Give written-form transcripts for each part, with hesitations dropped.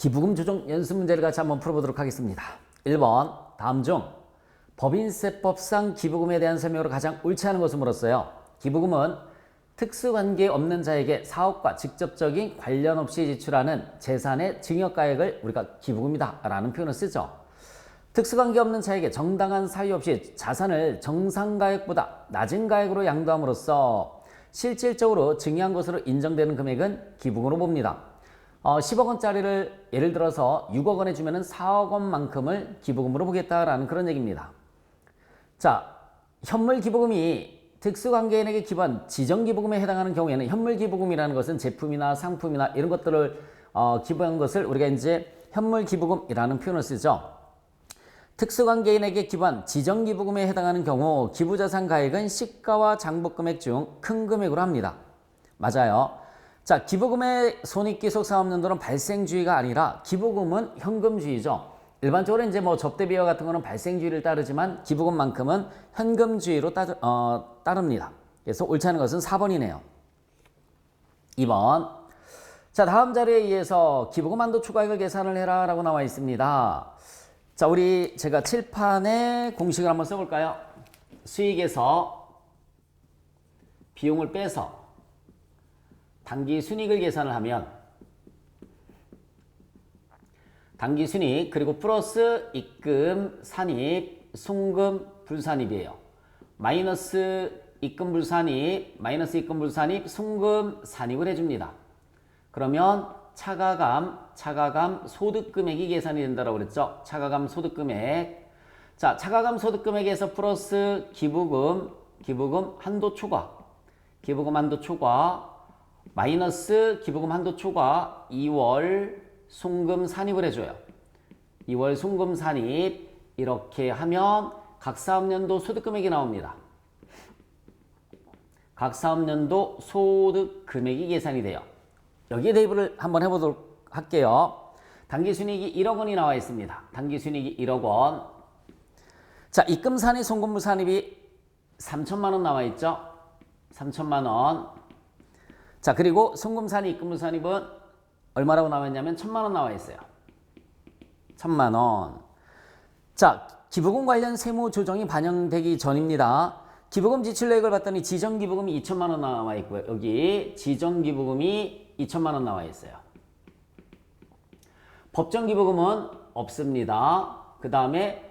기부금 조정 연습 문제를 같이 한번 풀어보도록 하겠습니다. 1번 다음 중 법인세법상 기부금에 대한 설명으로 가장 옳지 않은 것을 물었어요. 기부금은 특수관계 없는 자에게 사업과 직접적인 관련 없이 지출하는 재산의 증여가액을 우리가 기부금이다 라는 표현을 쓰죠. 특수관계 없는 자에게 정당한 사유 없이 자산을 정상가액보다 낮은 가액으로 양도함으로써 실질적으로 증여한 것으로 인정되는 금액은 기부금으로 봅니다. 10억 원짜리를 예를 들어서 6억 원에 주면은 4억 원만큼을 기부금으로 보겠다라는 그런 얘기입니다. 자, 현물 기부금이 특수관계인에게 기부한 지정기부금에 해당하는 경우에는 현물 기부금이라는 것은 제품이나 상품이나 이런 것들을 기부한 것을 우리가 이제 현물 기부금이라는 표현을 쓰죠. 특수관계인에게 기부한 지정기부금에 해당하는 경우 기부자산 가액은 시가와 장부금액 중 큰 금액으로 합니다. 맞아요. 자, 기부금의 손익귀속 사업연도는 발생주의가 아니라 기부금은 현금주의죠. 일반적으로 이제 뭐 접대비와 같은 거는 발생주의를 따르지만 기부금만큼은 현금주의로 따릅니다. 그래서 옳지 않은 것은 4번이네요. 2번. 자, 다음 자료에 의해서 기부금 한도 추가액을 계산을 해라 라고 나와 있습니다. 자, 제가 칠판에 공식을 한번 써볼까요? 수익에서 비용을 빼서 단기 순이익을 계산을 하면 단기 순이익 그리고 플러스 입금 산입 순금 불산입이에요. 마이너스 입금 불산입 마이너스 입금 불산입 순금 산입을 해줍니다. 그러면 차가감 소득금액이 계산이 된다고 그랬죠. 차가감 소득금액. 자, 차가감 소득금액에서 플러스 기부금 한도 초과 마이너스 기부금 한도 초과 2월 송금 산입을 해줘요. 2월 송금 산입 이렇게 하면 각 사업연도 소득금액이 나옵니다. 각 사업연도 소득금액이 계산이 돼요. 여기에 대입을 한번 해보도록 할게요. 단기순이익이 1억 원이 나와 있습니다. 단기순이익이 1억 원. 자, 입금 산입, 송금물 산입이 3천만 원 나와 있죠. 3천만 원. 자, 그리고 송금 산입, 입금물 산입은 얼마라고 나와 있냐면 1,000만 원 나와 있어요. 1,000만 원. 자, 기부금 관련 세무 조정이 반영되기 전입니다. 기부금 지출내역을 봤더니 지정기부금이 2천만 원 나와 있고요. 여기 지정기부금이 2천만 원 나와 있어요. 법정기부금은 없습니다. 그 다음에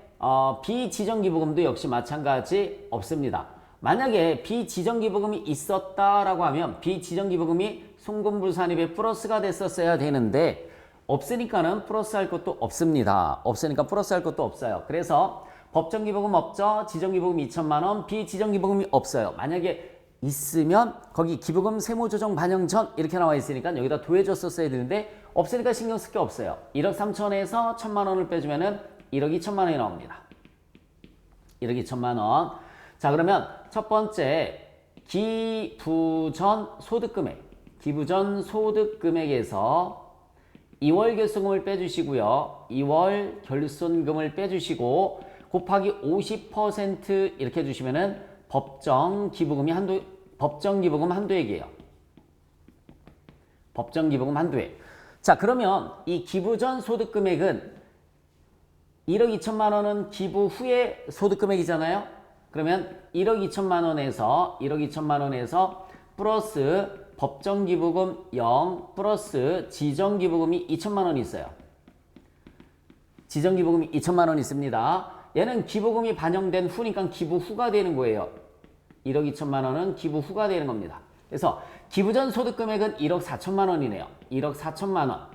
비지정기부금도 역시 마찬가지 없습니다. 만약에 비지정기부금이 있었다라고 하면 비지정기부금이 송금불산입에 플러스가 됐었어야 되는데 없으니까는 플러스할 것도 없습니다. 없으니까 플러스할 것도 없어요. 그래서 법정기부금 없죠. 지정기부금 2천만 원, 비지정기부금이 없어요. 만약에 있으면 거기 기부금 세무조정 반영 전 이렇게 나와 있으니까 여기다 더해줬었어야 되는데 없으니까 신경 쓸 게 없어요. 1억 3천에서 1천만 원을 빼주면은 1억 2천만 원이 나옵니다. 1억 2천만 원. 자, 그러면 첫 번째 기부전 소득금액에서 2월 결손금을 빼주시고요. 2월 결손금을 빼주시고 곱하기 50% 이렇게 해주시면은 법정기부금 한도액이에요. 법정기부금 한도액. 자, 그러면 이 기부전 소득금액은 1억 2천만 원은 기부 후의 소득금액이잖아요. 그러면 1억 2천만 원에서 플러스 법정기부금 0 플러스 지정기부금이 2천만 원이 있어요. 지정기부금이 2천만 원 있습니다. 얘는 기부금이 반영된 후니까 기부 후가 되는 거예요. 1억 2천만 원은 기부 후가 되는 겁니다. 그래서 기부전 소득금액은 1억 4천만 원이네요. 1억 4천만 원.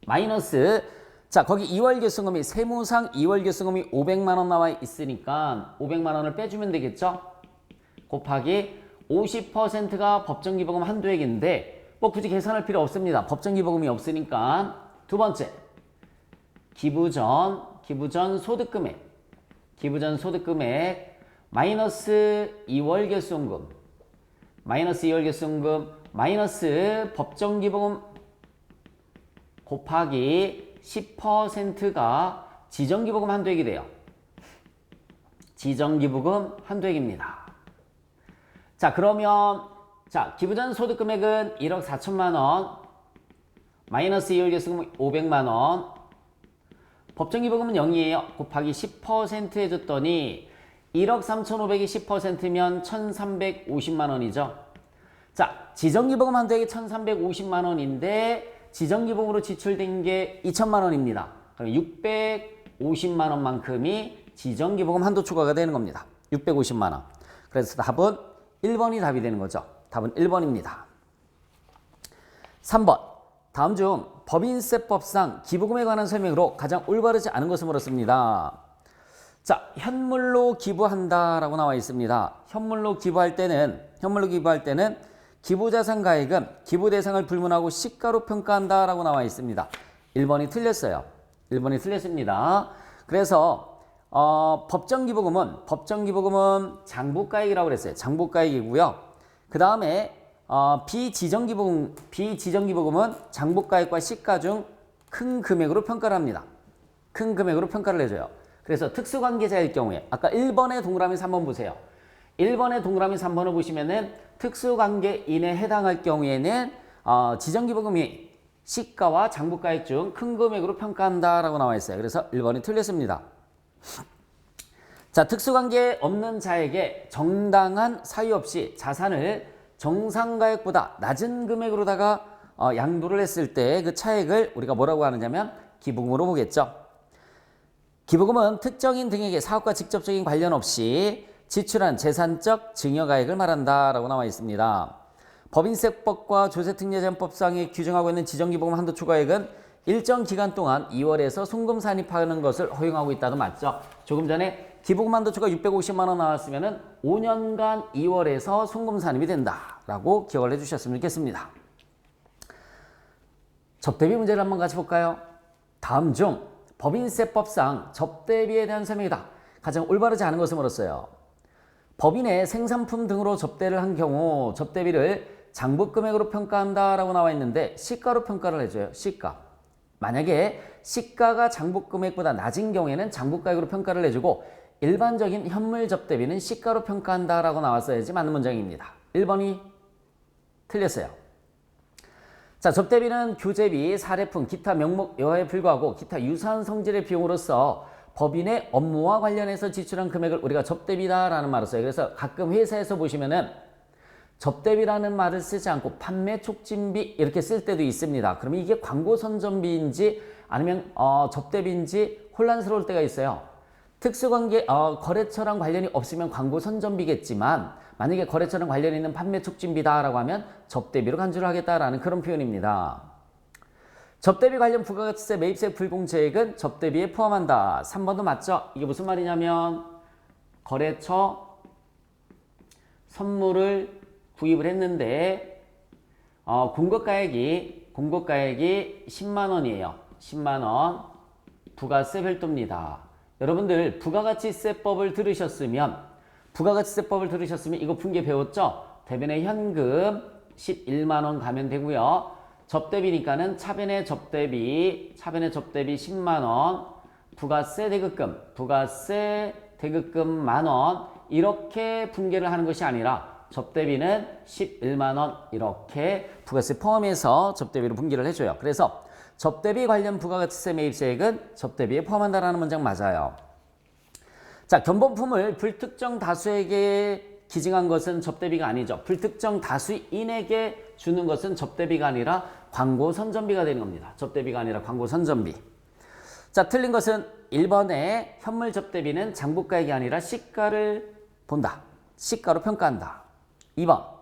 마이너스 자, 거기 2월 결손금이 세무상 2월 결손금이 500만 원 나와 있으니까 500만 원을 빼주면 되겠죠? 곱하기 50%가 법정기부금 한도액인데 뭐 굳이 계산할 필요 없습니다. 법정기부금이 없으니까. 두 번째 기부전 소득금액 마이너스 2월 결손금 마이너스 법정기부금 곱하기 10%가 지정기부금 한도액이 돼요. 지정기부금 한도액입니다. 자, 그러면 기부전 소득금액은 1억 4천만 원 마이너스 이월계수금 500만 원. 법정기부금은 0이에요. 곱하기 10% 해줬더니 1억 3,500이 10%면 1,350만 원이죠. 자, 지정기부금 한도액이 1,350만 원인데 지정기부금으로 지출된 게 2천만 원입니다. 그럼 650만 원만큼이 지정기부금 한도 초과가 되는 겁니다. 650만 원. 그래서 답은 1번이 답이 되는 거죠. 답은 1번입니다. 3번. 다음 중 법인세법상 기부금에 관한 설명으로 가장 올바르지 않은 것을 물었습니다. 자, 현물로 기부한다라고 나와 있습니다. 현물로 기부할 때는 기부자산가액은 기부 대상을 불문하고 시가로 평가한다라고 나와 있습니다. 1번이 틀렸어요. 1번이 틀렸습니다. 그래서 법정기부금은 장부가액이라고 그랬어요. 장부가액이고요. 그 다음에 비지정기부금은 장부가액과 시가 중 큰 금액으로 평가를 합니다. 큰 금액으로 평가를 해줘요. 그래서 특수관계자일 경우에 아까 1번의 동그라미 3번 보세요. 1번의 동그라미 3번을 보시면은 특수관계인에 해당할 경우에는 지정기부금이 시가와 장부가액 중 큰 금액으로 평가한다라고 나와 있어요. 그래서 1번이 틀렸습니다. 자, 특수관계 없는 자에게 정당한 사유 없이 자산을 정상가액보다 낮은 금액으로다가 양도를 했을 때 그 차액을 우리가 뭐라고 하느냐면 기부금으로 보겠죠. 기부금은 특정인 등에게 사업과 직접적인 관련 없이 지출한 재산적 증여가액을 말한다라고 나와 있습니다. 법인세법과 조세특례제한법상에 규정하고 있는 지정기부금 한도 초과액은 일정 기간 동안 2월에서 송금 산입하는 것을 허용하고 있다도 맞죠. 조금 전에 기부금 한도 초과 650만 원 나왔으면은 5년간 2월에서 송금 산입이 된다라고 기억을 해주셨으면 좋겠습니다. 접대비 문제를 한번 같이 볼까요? 다음 중 법인세법상 접대비에 대한 설명이다. 가장 올바르지 않은 것을 물었어요. 법인의 생산품 등으로 접대를 한 경우 접대비를 장부금액으로 평가한다라고 나와 있는데 시가로 평가를 해줘요. 시가. 만약에 시가가 장부금액보다 낮은 경우에는 장부가액으로 평가를 해주고 일반적인 현물 접대비는 시가로 평가한다라고 나왔어야지 맞는 문장입니다. 1번이 틀렸어요. 자, 접대비는 교재비, 사례품, 기타 명목 여하에 불과하고 기타 유사한 성질의 비용으로서 법인의 업무와 관련해서 지출한 금액을 우리가 접대비다라는 말을 써요. 그래서 가끔 회사에서 보시면은 접대비라는 말을 쓰지 않고 판매 촉진비 이렇게 쓸 때도 있습니다. 그러면 이게 광고 선전비인지 아니면 접대비인지 혼란스러울 때가 있어요. 특수관계 거래처랑 관련이 없으면 광고 선전비겠지만 만약에 거래처랑 관련이 있는 판매 촉진비다라고 하면 접대비로 간주를 하겠다라는 그런 표현입니다. 접대비 관련 부가가치세 매입세 불공제액은 접대비에 포함한다. 3번도 맞죠? 이게 무슨 말이냐면 거래처 선물을 구입을 했는데 공급가액이 10만 원이에요. 10만 원 부가세 별도입니다. 여러분들 부가가치세법을 들으셨으면 이거 분계 배웠죠? 대변에 현금 11만 원 가면 되고요. 접대비니까는 차변의 접대비 10만 원, 부가세 대급금 만 원 이렇게 분계를 하는 것이 아니라 접대비는 11만 원 이렇게 부가세 포함해서 접대비로 분계를 해줘요. 그래서 접대비 관련 부가가치세 매입세액은 접대비에 포함한다라는 문장 맞아요. 자, 견본품을 불특정 다수에게 기증한 것은 접대비가 아니죠. 불특정 다수인에게 주는 것은 접대비가 아니라 광고 선전비가 되는 겁니다. 접대비가 아니라 광고 선전비. 자, 틀린 것은 1번에 현물 접대비는 장부가액이 아니라 시가를 본다. 시가로 평가한다. 2번.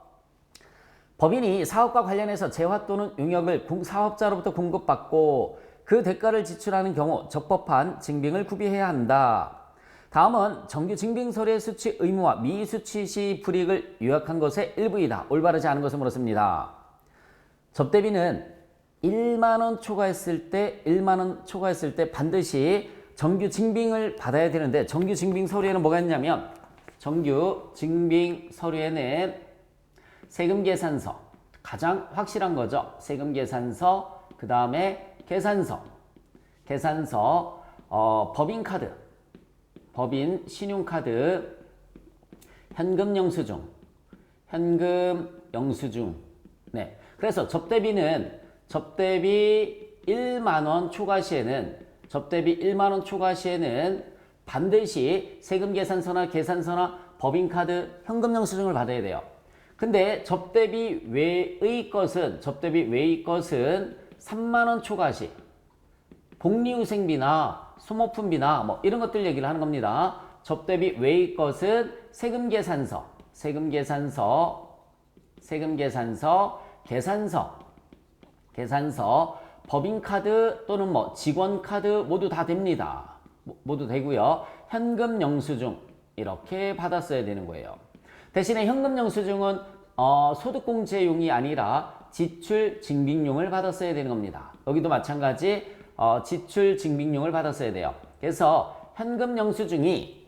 법인이 사업과 관련해서 재화 또는 용역을 사업자로부터 공급받고 그 대가를 지출하는 경우 적법한 증빙을 구비해야 한다. 다음은 정규 증빙서류의 수취 의무와 미수취 시 불이익을 요약한 것의 일부이다. 올바르지 않은 것을 물었습니다. 접대비는 1만 원 초과했을 때 반드시 정규 증빙을 받아야 되는데 정규 증빙 서류에는 뭐가 있냐면 정규 증빙 서류에는 세금 계산서 가장 확실한 거죠. 세금 계산서 그 다음에 계산서 법인 카드 법인 신용카드 현금 영수증 네. 그래서 접대비는 접대비 1만 원 초과 시에는 반드시 세금 계산서나 법인카드, 현금 영수증을 받아야 돼요. 근데 접대비 외의 것은 3만 원 초과 시 복리후생비나 소모품비나 뭐 이런 것들 얘기를 하는 겁니다. 접대비 외의 것은 세금 계산서, 법인카드 또는 뭐 직원카드 모두 다 됩니다. 모두 되고요. 현금 영수증 이렇게 받았어야 되는 거예요. 대신에 현금 영수증은 소득공제용이 아니라 지출증빙용을 받았어야 되는 겁니다. 여기도 마찬가지 지출증빙용을 받았어야 돼요. 그래서 현금 영수증이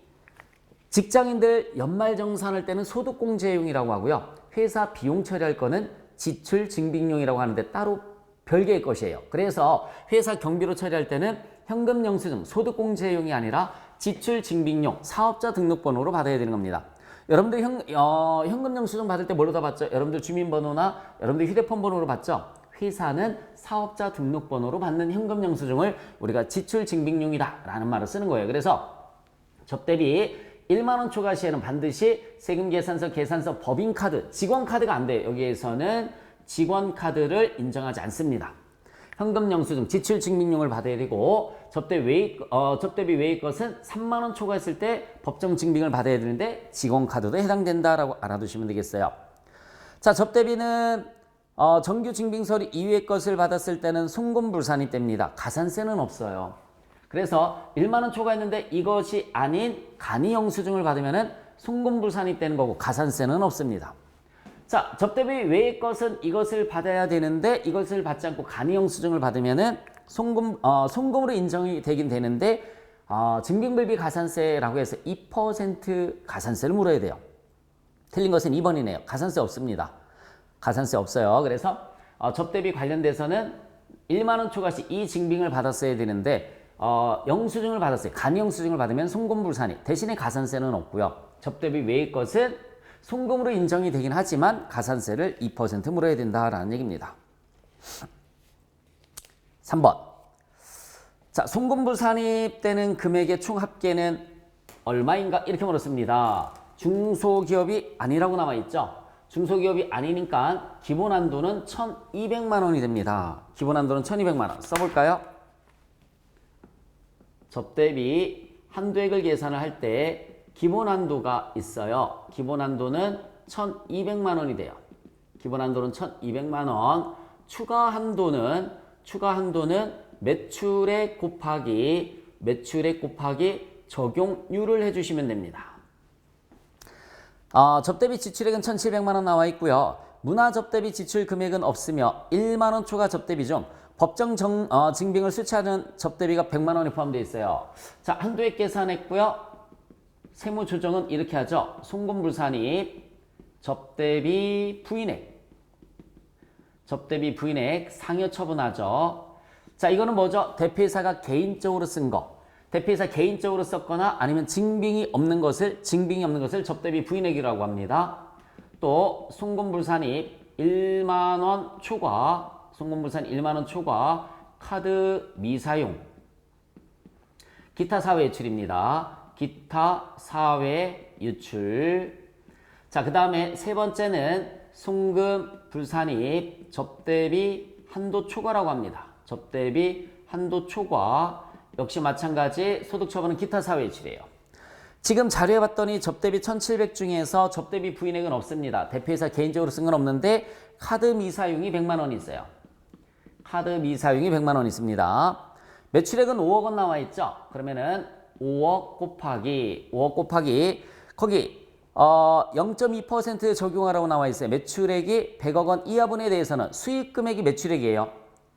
직장인들 연말정산할 때는 소득공제용이라고 하고요. 회사 비용 처리할 거는 지출증빙용이라고 하는데 따로 별개의 것이에요. 그래서 회사 경비로 처리할 때는 현금 영수증 소득공제용이 아니라 지출증빙용 사업자 등록번호로 받아야 되는 겁니다. 여러분들 현금 영수증 받을 때 뭘로 다 받죠? 여러분들 주민번호나 여러분들 휴대폰 번호로 받죠? 회사는 사업자 등록번호로 받는 현금 영수증을 우리가 지출증빙용이다 라는 말을 쓰는 거예요. 그래서 접대비 1만 원 초과 시에는 반드시 세금계산서, 법인카드, 직원카드가 안 돼요. 여기에서는 직원카드를 인정하지 않습니다. 현금 영수증, 지출증빙용을 받아야 되고 접대비 외의 것은 3만 원 초과했을 때 법정 증빙을 받아야 되는데 직원카드도 해당된다라고 알아두시면 되겠어요. 자, 접대비는 정규 증빙서류 이외의 것을 받았을 때는 송금불산이 뗍니다. 가산세는 없어요. 그래서 1만 원 초과했는데 이것이 아닌 간이 영수증을 받으면은 송금불산이 떼는 거고 가산세는 없습니다. 자, 접대비 외의 것은 이것을 받아야 되는데 이것을 받지 않고 간이 영수증을 받으면은 송금으로 인정이 되긴 되는데 증빙불비 가산세라고 해서 2% 가산세를 물어야 돼요. 틀린 것은 2번이네요. 가산세 없습니다. 가산세 없어요. 그래서 접대비 관련돼서는 1만 원 초과 시 이 증빙을 받았어야 되는데 영수증을 받았어요. 간이 영수증을 받으면 송금불산이 대신에 가산세는 없고요. 접대비 외의 것은 송금으로 인정이 되긴 하지만 가산세를 2% 물어야 된다라는 얘기입니다. 3번. 자, 송금불산입되는 금액의 총 합계는 얼마인가? 이렇게 물었습니다. 중소기업이 아니라고 나와 있죠. 중소기업이 아니니까 기본 한도는 1,200만 원이 됩니다. 기본 한도는 1,200만 원. 써볼까요? 접대비 한도액을 계산을 할 때 기본 한도가 있어요. 기본 한도는 1,200만 원이 돼요. 기본 한도는 1,200만 원. 추가 한도는 매출액 곱하기 적용률을 해주시면 됩니다. 접대비 지출액은 1,700만 원 나와 있고요. 문화 접대비 지출 금액은 없으며 1만 원 초과 접대비 중 법정 증빙을 수취하는 접대비가 100만 원이 포함되어 있어요. 자, 한도액 계산했고요. 세무 조정은 이렇게 하죠. 송금불산입, 접대비 부인액 상여 처분하죠. 자, 이거는 뭐죠? 대표이사가 개인적으로 쓴 거. 대표이사 개인적으로 썼거나 아니면 증빙이 없는 것을 접대비 부인액이라고 합니다. 또 송금불산입 1만 원 초과 카드 미사용 기타 사회 유출입니다. 기타 사회 유출. 자, 그 다음에 세 번째는 송금불산입 접대비 한도 초과라고 합니다. 접대비 한도 초과 역시 마찬가지 소득처분은 기타 사회 유출이에요. 지금 자료에 봤더니 접대비 1,700 중에서 접대비 부인액은 없습니다. 대표이사 개인적으로 쓴 건 없는데 카드 미사용이 100만 원이 있어요. 카드 미사용이 100만 원 있습니다. 매출액은 5억 원 나와 있죠. 그러면은 5억 곱하기 거기 0.2% 적용하라고 나와 있어요. 매출액이 100억 원 이하분에 대해서는 수입금액이 매출액이에요.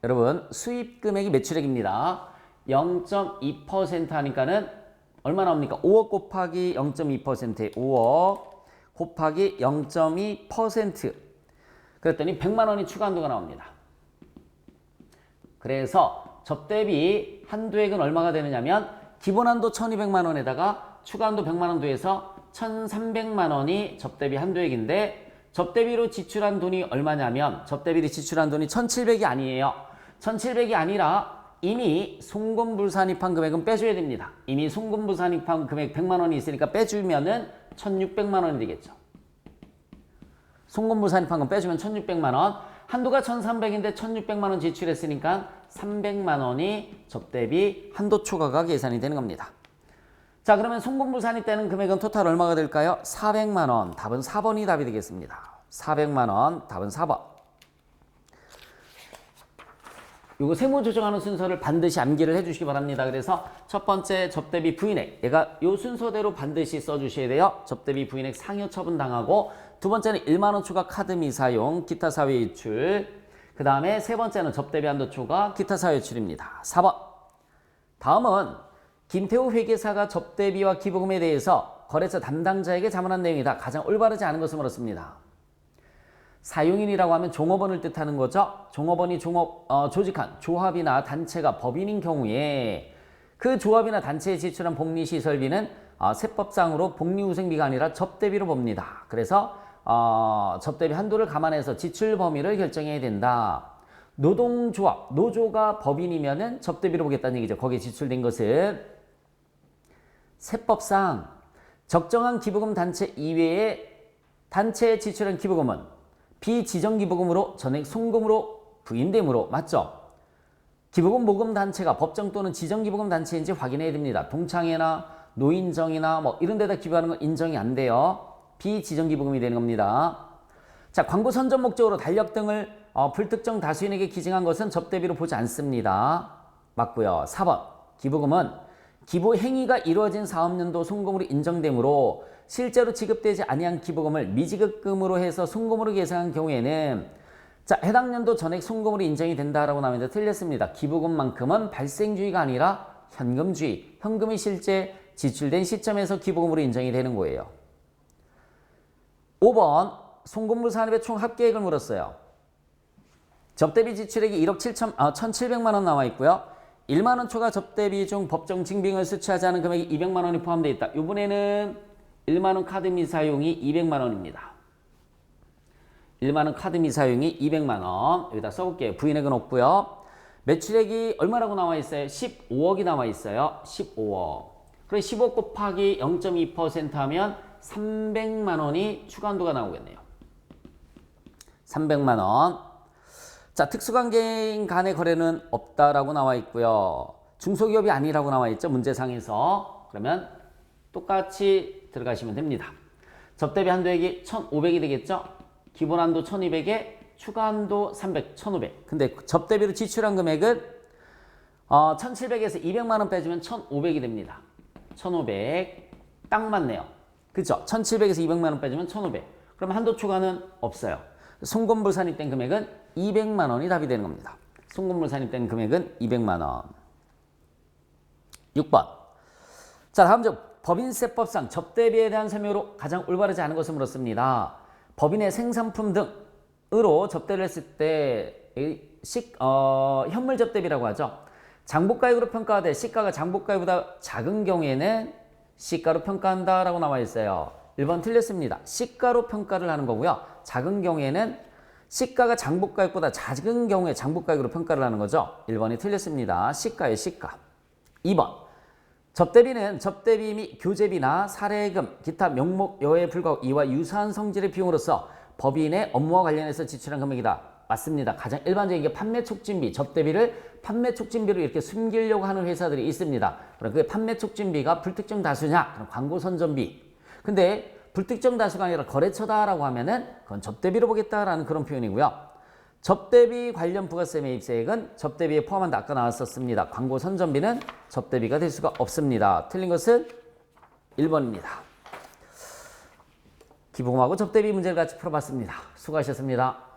여러분, 수입금액이 매출액입니다. 0.2% 하니까는 얼마 나옵니까? 5억 곱하기 0.2%에 5억 곱하기 0.2% 그랬더니 100만 원이 추가 한도가 나옵니다. 그래서 접대비 한도액은 얼마가 되느냐면 기본 한도 1,200만 원에다가 추가 한도 100만 원 더해서 1,300만 원이 접대비 한도액인데 접대비로 지출한 돈이 얼마냐면 접대비로 지출한 돈이 1,700이 아니에요. 1,700이 아니라 이미 송금불산입한 금액은 빼줘야 됩니다. 이미 송금불산입한 금액 100만 원이 있으니까 빼주면은 1,600만 원이 되겠죠. 송금불산입한 건 빼주면 1,600만 원. 한도가 1,300인데 1,600만 원 지출했으니까 300만 원이 접대비 한도 초과가 계산이 되는 겁니다. 자, 그러면 송금불산이 떼는 금액은 토탈 얼마가 될까요? 400만 원. 답은 4번이 답이 되겠습니다. 400만 원. 답은 4번. 요거 세무 조정하는 순서를 반드시 암기를 해주시기 바랍니다. 그래서 첫 번째 접대비 부인액, 얘가 요 순서대로 반드시 써주셔야 돼요. 접대비 부인액 상여 처분 당하고, 두 번째는 1만 원 초과 카드 미사용, 기타 사회 이출, 그 다음에 세 번째는 접대비 한도 초과, 기타 사회 이출입니다. 4번. 다음은 김태우 회계사가 접대비와 기부금에 대해서 거래처 담당자에게 자문한 내용이다. 가장 올바르지 않은 것을 물었습니다. 사용인이라고 하면 종업원을 뜻하는 거죠. 종업원이 조직한 조합이나 단체가 법인인 경우에 그 조합이나 단체에 지출한 복리시설비는 세법상으로 복리후생비가 아니라 접대비로 봅니다. 그래서 접대비 한도를 감안해서 지출 범위를 결정해야 된다. 노동조합, 노조가 법인이면은 접대비로 보겠다는 얘기죠. 거기에 지출된 것은 세법상 적정한 기부금 단체 이외에 단체에 지출한 기부금은 비지정 기부금으로 전액 송금으로 부인되므로 맞죠? 기부금 모금 단체가 법정 또는 지정 기부금 단체인지 확인해야 됩니다. 동창회나 노인정이나 뭐 이런 데다 기부하는 건 인정이 안 돼요. 비지정 기부금이 되는 겁니다. 자, 광고 선전 목적으로 달력 등을 불특정 다수인에게 기증한 것은 접대비로 보지 않습니다. 맞고요. 4번. 기부금은 기부 행위가 이루어진 사업연도 송금으로 인정되므로 실제로 지급되지 아니한 기부금을 미지급금으로 해서 송금으로 계산한 경우에는 자, 해당 연도 전액 송금으로 인정이 된다라고 나오는데 틀렸습니다. 기부금만큼은 발생주의가 아니라 현금주의, 현금이 실제 지출된 시점에서 기부금으로 인정이 되는 거예요. 5번 송금물 산업의 총 합계액을 물었어요. 접대비 지출액이 1억 1,700만 원 나와 있고요. 1만 원 초과 접대비 중 법정 징빙을 수취하지 않은 금액이 200만 원이 포함되어 있다. 이번에는 1만 원 카드 미사용이 200만 원입니다. 1만 원 카드 미사용이 200만 원. 여기다 써볼게요. 부인액은 없고요. 매출액이 얼마라고 나와 있어요? 15억이 나와 있어요. 15억. 그럼 15억 곱하기 0.2% 하면 300만 원이 추가 한도가 나오겠네요. 300만 원. 자, 특수관계인 간의 거래는 없다라고 나와 있고요. 중소기업이 아니라고 나와 있죠. 문제상에서. 그러면 똑같이 들어가시면 됩니다. 접대비 한도액이 1,500이 되겠죠. 기본 한도 1,200에 추가 한도 300, 1,500. 근데 접대비로 지출한 금액은 1,700에서 200만 원 빼주면 1,500이 됩니다. 1,500. 딱 맞네요. 그죠? 1,700에서 200만 원 빼주면 1,500. 그럼 한도 초과는 없어요. 송금물 산입된 금액은 200만 원이 답이 되는 겁니다. 송금물 산입된 금액은 200만 원. 6번. 자, 다음 중 법인세법상 접대비에 대한 설명으로 가장 올바르지 않은 것을 물었습니다. 법인의 생산품 등으로 접대를 했을 때 현물 접대비라고 하죠. 장부가액으로 평가하되 시가가 장부가액보다 작은 경우에는 시가로 평가한다라고 나와 있어요. 1번 틀렸습니다. 시가로 평가를 하는 거고요. 작은 경우에는 시가가 장부가액보다 작은 경우에 장부가액으로 평가를 하는 거죠. 1번이 틀렸습니다. 시가의 시가. 2번. 접대비는 접대비 및 교재비나 사례금, 기타 명목여에 불과하고 이와 유사한 성질의 비용으로서 법인의 업무와 관련해서 지출한 금액이다. 맞습니다. 가장 일반적인 게 판매 촉진비, 접대비를 판매 촉진비로 이렇게 숨기려고 하는 회사들이 있습니다. 그럼 그 판매 촉진비가 불특정 다수냐? 그럼 광고 선전비. 근데 불특정 다수가 아니라 거래처다라고 하면은 그건 접대비로 보겠다라는 그런 표현이고요. 접대비 관련 부가세 매입세액은 접대비에 포함한다. 아까 나왔었습니다. 광고 선전비는 접대비가 될 수가 없습니다. 틀린 것은 1번입니다. 기부금하고 접대비 문제를 같이 풀어봤습니다. 수고하셨습니다.